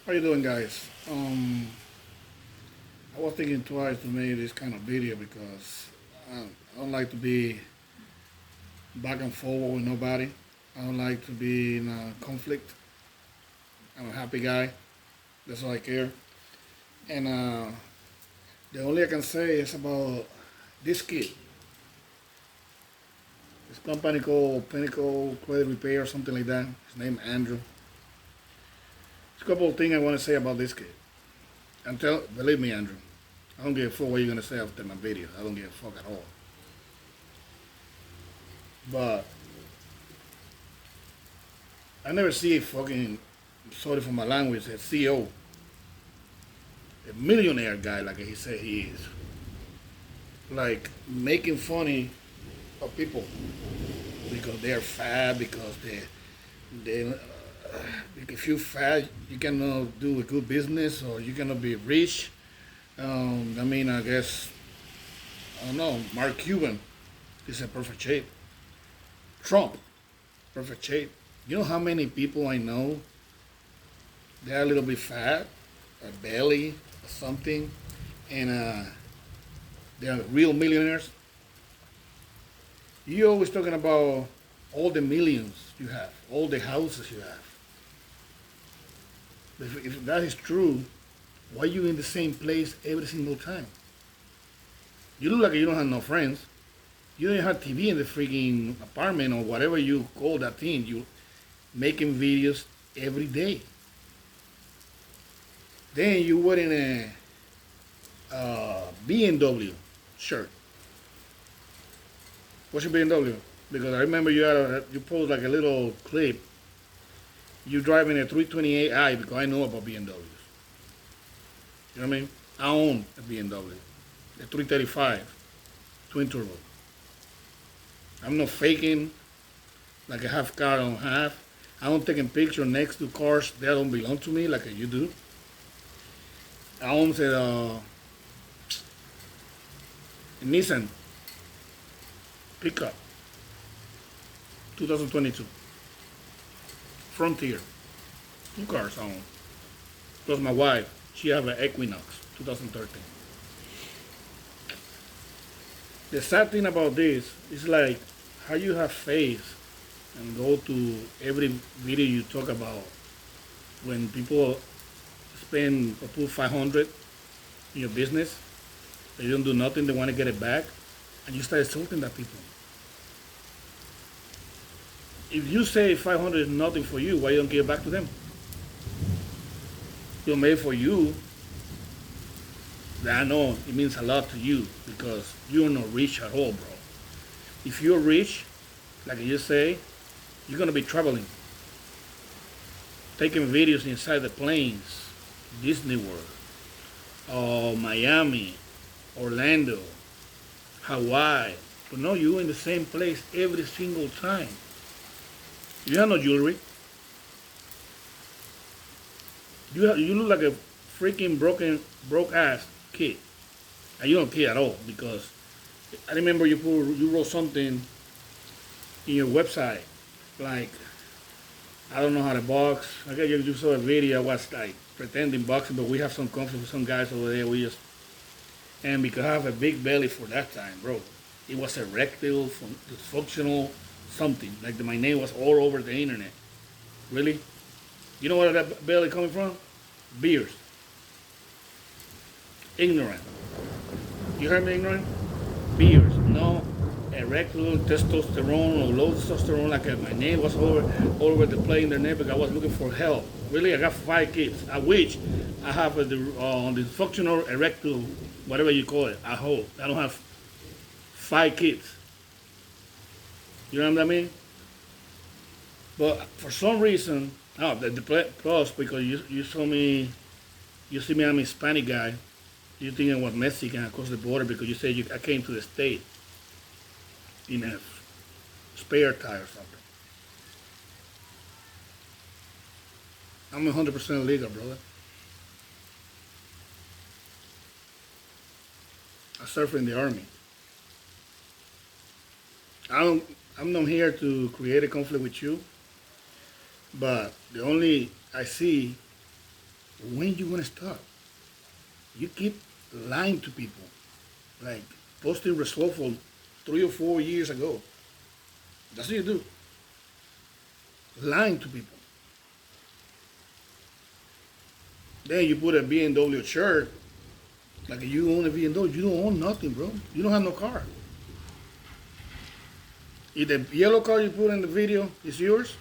How you doing, guys? I was thinking twice to make this kind of video because I don't like to be back and forward with nobody. I don't like to be in a conflict. I'm a happy guy. That's all I care. And the only I can say is about this kid. This company called Pinnacle Credit Repair or something like that. His name Andrew. There's a couple of things I want to say about this kid. Believe me, Andrew, I don't give a fuck what you're gonna say after my video. I don't give a fuck at all. But I never see a fucking, sorry for my language, a CEO, a millionaire guy like he said he is, like making funny of people because they're fat, because they if you fat, you cannot do a good business or you cannot be rich. I guess I don't know. Mark Cuban is in perfect shape. Trump, perfect shape. You know how many people I know? They're a little bit fat, a belly, or something, and they're real millionaires. You're always talking about all the millions you have, all the houses you have. If that is true, why are you in the same place every single time? You look like you don't have no friends. You don't have TV in the freaking apartment or whatever you call that thing. You making videos every day. Then you wearing a BMW shirt. What's your BMW? Because I remember you post like a little clip. You driving a 328i because I know about BMWs. You know what I mean? I own a BMW, a 335 twin turbo. I'm not faking like a half car on half. I don't taking picture next to cars that don't belong to me like you do. I own a Nissan pickup, 2022 Frontier. Two cars I own. Plus my wife, she have an Equinox, 2013. The sad thing about this is like how you have faith and go to every video you talk about when people spend or put 500 in your business, they don't do nothing, they want to get it back, and you start insulting that people. If you say 500 is nothing for you, why you don't give it back to them? You're made for you. I know it means a lot to you because you're not rich at all, bro. If you're rich, like you say, you're gonna be traveling, taking videos inside the planes, Disney World, Miami, Orlando, Hawaii. But no, you're in the same place every single time. You have no jewelry. You look like a freaking broke ass kid, and you don't kid at all because I remember you wrote something in your website like I don't know how to box. I guess you saw a video. I was like pretending boxing, but we have some conflict with some guys over there. We just and because I have a big belly for that time, bro, it was erectile, dysfunctional, something like my name was all over the internet. Really? You know where that belly coming from? Beers. Ignorant. You heard me, ignorant? Beers. No erectile testosterone or low testosterone. Like my name was all over the place in the net because I was looking for help. Really, I got 5 kids. I wish I have a dysfunctional erectile, whatever you call it. I hope I don't have 5 kids. You know what I mean? But for some reason, the plus because you saw me, you see me, I'm a Hispanic guy. You think I was Mexican across the border because you said I came to the state in a spare tire or something. I'm 100% legal, brother. I served in the army. I'm not here to create a conflict with you, but the only I see When you gonna stop? You keep lying to people, like posting results from 3 or 4 years ago. That's what you do. Lying to people. Then you put a BMW shirt, like you own a BMW. You don't own nothing, bro. You don't have no car. If the yellow car you put in the video is yours,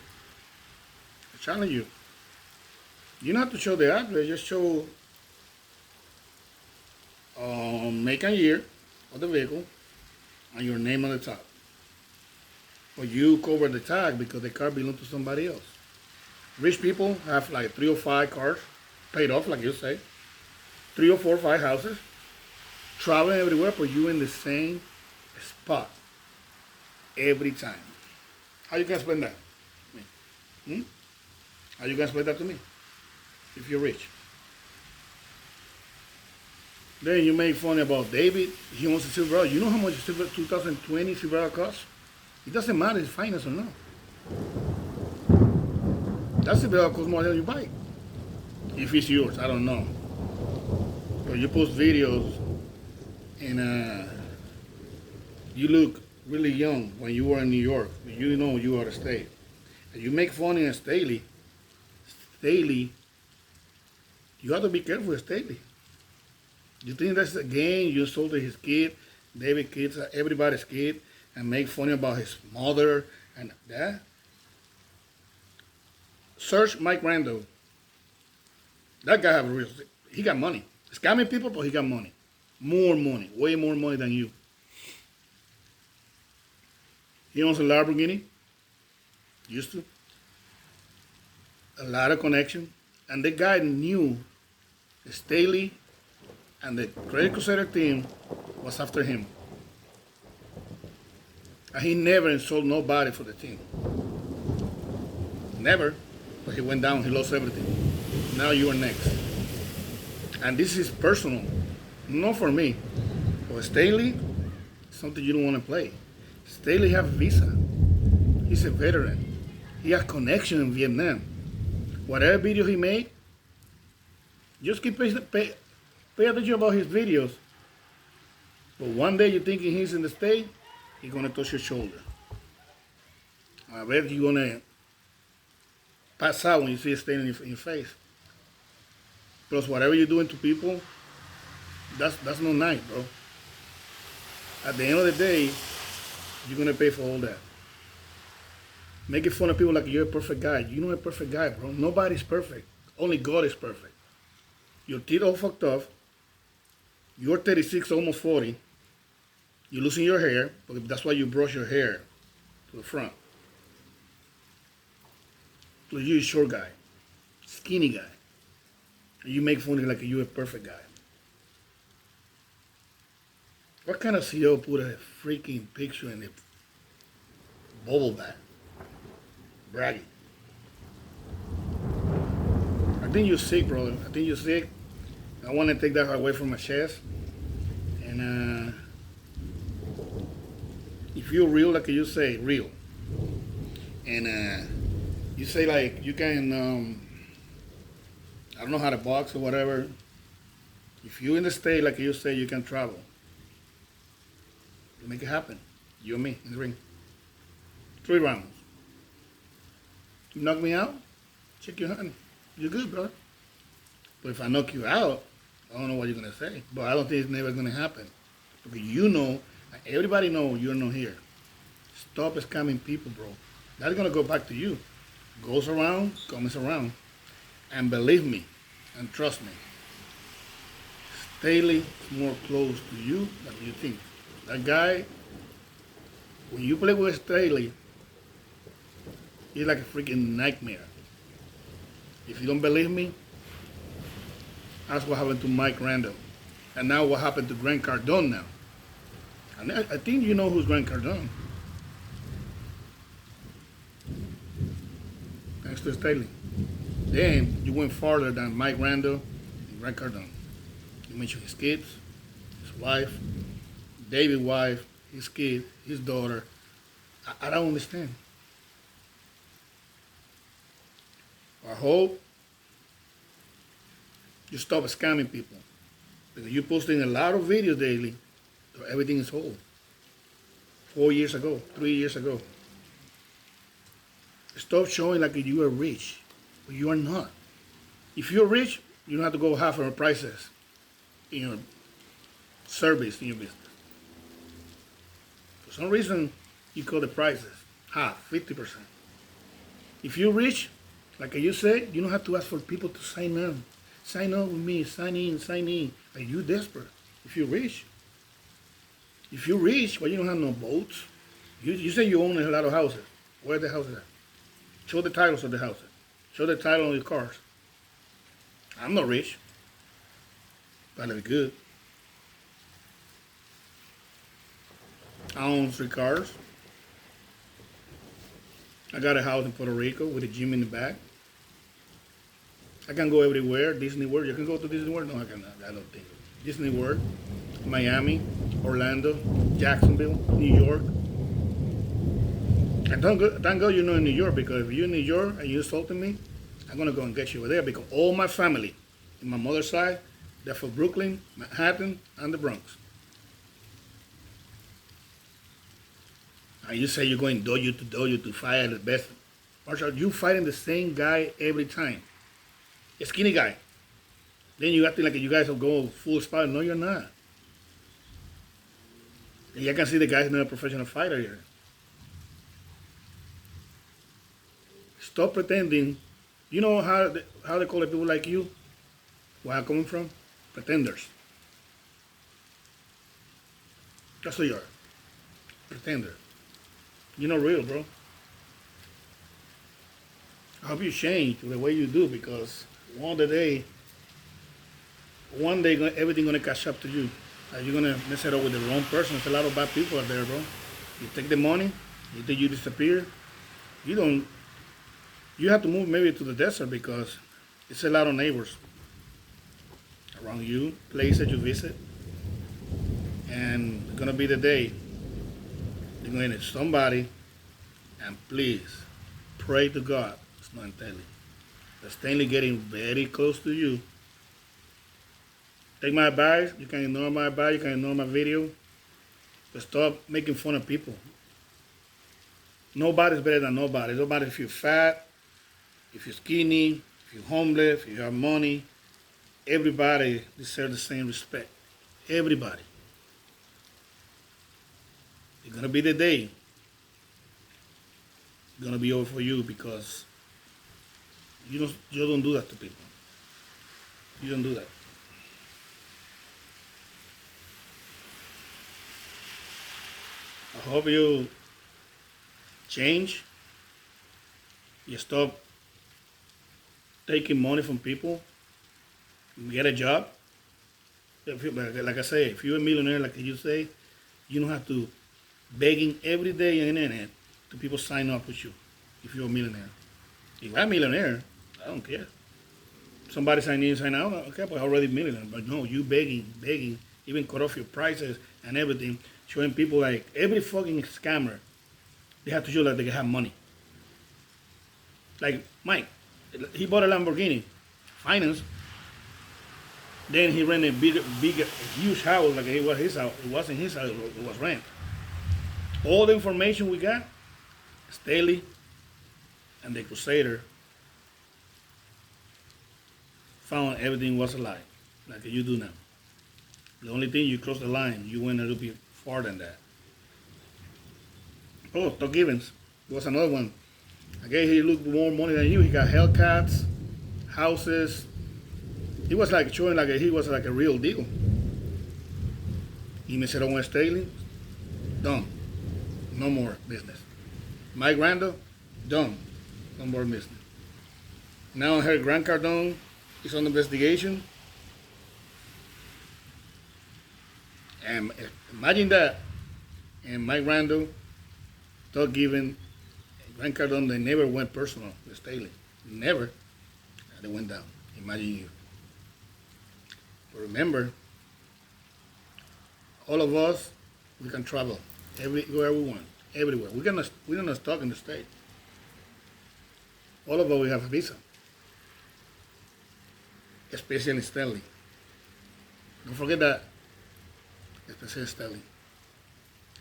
I challenge you. You don't have to show the address. Just show make and year of the vehicle and your name on the top. But you cover the tag because the car belongs to somebody else. Rich people have like 3 or 5 cars paid off, like you say, 3 or 4 or 5 houses, traveling everywhere, but you in the same spot every time. How you can explain that? Hmm? How you can explain that to me? If you're rich. Then you make fun about David. He wants a Silverado. You know how much a 2020 Silverado costs? It doesn't matter if it's finance or not. That Silverado costs more than your bike. If it's yours, I don't know. But you post videos and you look really young when you were in New York. You know you are out of state. And you make fun of Staley. Staley, you have to be careful with Staley. You think that's a game? You insulted his kid, David kids, everybody's kid, and make fun about his mother and that. Search Mike Randall. That guy have real. He got money. Scamming people, but he got money. More money, way more money than you. He owns a Lamborghini. Used to. A lot of connection, and the guy knew Staley and the Credit Crusader team was after him. And he never insulted nobody for the team. Never. But he went down, he lost everything. Now you are next. And this is personal. Not for me. For Staley, something you don't want to play. Staley have a visa. He's a veteran. He has connection in Vietnam. Whatever video he made, just keep pay attention about his videos. But one day you're thinking he's in the state, he's gonna touch your shoulder. I bet you're gonna pass out when you see a stain in your face. Plus, whatever you're doing to people, that's not nice, bro. At the end of the day, you're gonna pay for all that. Making fun of people like you're a perfect guy. You're not a perfect guy, bro. Nobody's perfect. Only God is perfect. Your teeth all fucked up. You're 36, almost 40. You're losing your hair, but that's why you brush your hair to the front. So you're a short guy, skinny guy. And you make fun of like you're a perfect guy. What kind of CEO put a freaking picture in a bubble bag? Bragging. I think you're sick, brother. I think you're sick. I want to take that away from my chest. And if you're real, like you say, real. And you say like you can, I don't know how to box or whatever. If you're in the state, like you say, you can travel. You make it happen. You and me in the ring. 3 rounds. You knock me out, check your hand. You're good, bro. But if I knock you out, I don't know what you're going to say. But I don't think it's never going to happen. Because you know, everybody knows you're not here. Stop scamming people, bro. That's going to go back to you. Goes around, comes around. And believe me, and trust me, Staley is more close to you than you think. That guy, when you play with Staley, he's like a freaking nightmare. If you don't believe me, ask what happened to Mike Randall. And now what happened to Grant Cardone now. And I think you know who's Grant Cardone. Thanks to Staley. Then you went farther than Mike Randall and Grant Cardone. You mentioned his kids, his wife, David's wife, his kid, his daughter. I don't understand. I hope You stop scamming people. Because you're posting a lot of videos daily, so everything is old. 4 years ago, 3 years ago. Stop showing like you are rich, but you are not. If you're rich, you don't have to go half of the prices in your service in your business. For some reason, you call the prices half, 50%. If you're rich, like you said, you don't have to ask for people to sign up. Sign up with me, sign in, sign in. Like you desperate. If you're rich. If you're rich, why you don't have no boats? You say you own a lot of houses. Where are the houses at? Show the titles of the houses. Show the title of your cars. I'm not rich. But it's good. I own 3 cars. I got a house in Puerto Rico with a gym in the back. I can go everywhere. Disney World. You can go to Disney World? No, I cannot. I don't think. Disney World, Miami, Orlando, Jacksonville, New York. And thank God you're not in New York, because if you're in New York and you're insulting me, I'm going to go and get you over there, because all my family, in my mother's side, they're from Brooklyn, Manhattan, and the Bronx. And you say you're going dojo to fight the best. Marshall, you fighting the same guy every time. A skinny guy. Then you acting like you guys will go full spot. No, you're not. And I can see the guy's not a professional fighter here. Stop pretending. You know how they call it people like you? Where I'm coming from? Pretenders. That's who you are. Pretender. You're not real, bro. I hope you change the way you do, because one day everything gonna catch up to you. You're gonna mess it up with the wrong person. There's a lot of bad people out there, bro. You take the money, you think you disappear. You have to move maybe to the desert, because it's a lot of neighbors around you, places you visit, and it's gonna be the day they're gonna hit somebody. And please pray to God. It's not Stanley. The Stanley getting very close to you. Take my advice. You can ignore my advice. You can ignore my video. But stop making fun of people. Nobody's better than nobody. Nobody if you're fat, if you're skinny, if you're homeless, if you have money. Everybody deserves the same respect. Everybody. It's going to be the day. It's going to be over for you, because you don't do that to people. You don't do that. I hope you change. You stop taking money from people. Get a job. Like I say, if you're a millionaire, like you say, you don't have to begging every day on the internet to people sign up with you if you're a millionaire. If I'm a millionaire, I don't care. Somebody sign in, sign out, okay, but I'm already a millionaire. But no, you begging, even cut off your prices and everything, showing people like every fucking scammer, they have to show that they have money. Like Mike, he bought a Lamborghini, finance. Then he rented a huge house, like it was his house. It wasn't his house, it was rent. All the information we got, Staley and the Crusader found everything was a lie, like you do now. The only thing, you crossed the line, you went a little bit far than that. Oh, Doug Evans was another one. I guess he looked more money than you. He got Hellcats, houses. He was like showing like he was like a real deal. Y me cerró Staley, done. No more business. Mike Randall, done. No more business. Now her Grant Cardone is on investigation. And imagine that. And Mike Randall, Doug Given, Grant Cardone, they never went personal with Staley. Never. And they went down. Imagine you. But remember, all of us, we can travel everywhere we want, everywhere. We're not stuck in the state. All of us, we have a visa. especially Stanley. Don't forget that, especially Stanley.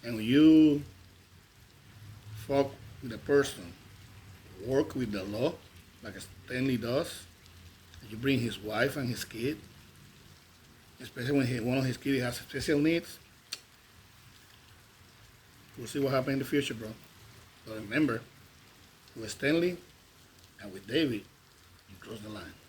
And when you fuck with a person, work with the law, like Stanley does, and you bring his wife and his kid, especially when one of his kids has special needs, we'll see what happens in the future, bro. But remember, with Stanley and with David, you cross the line.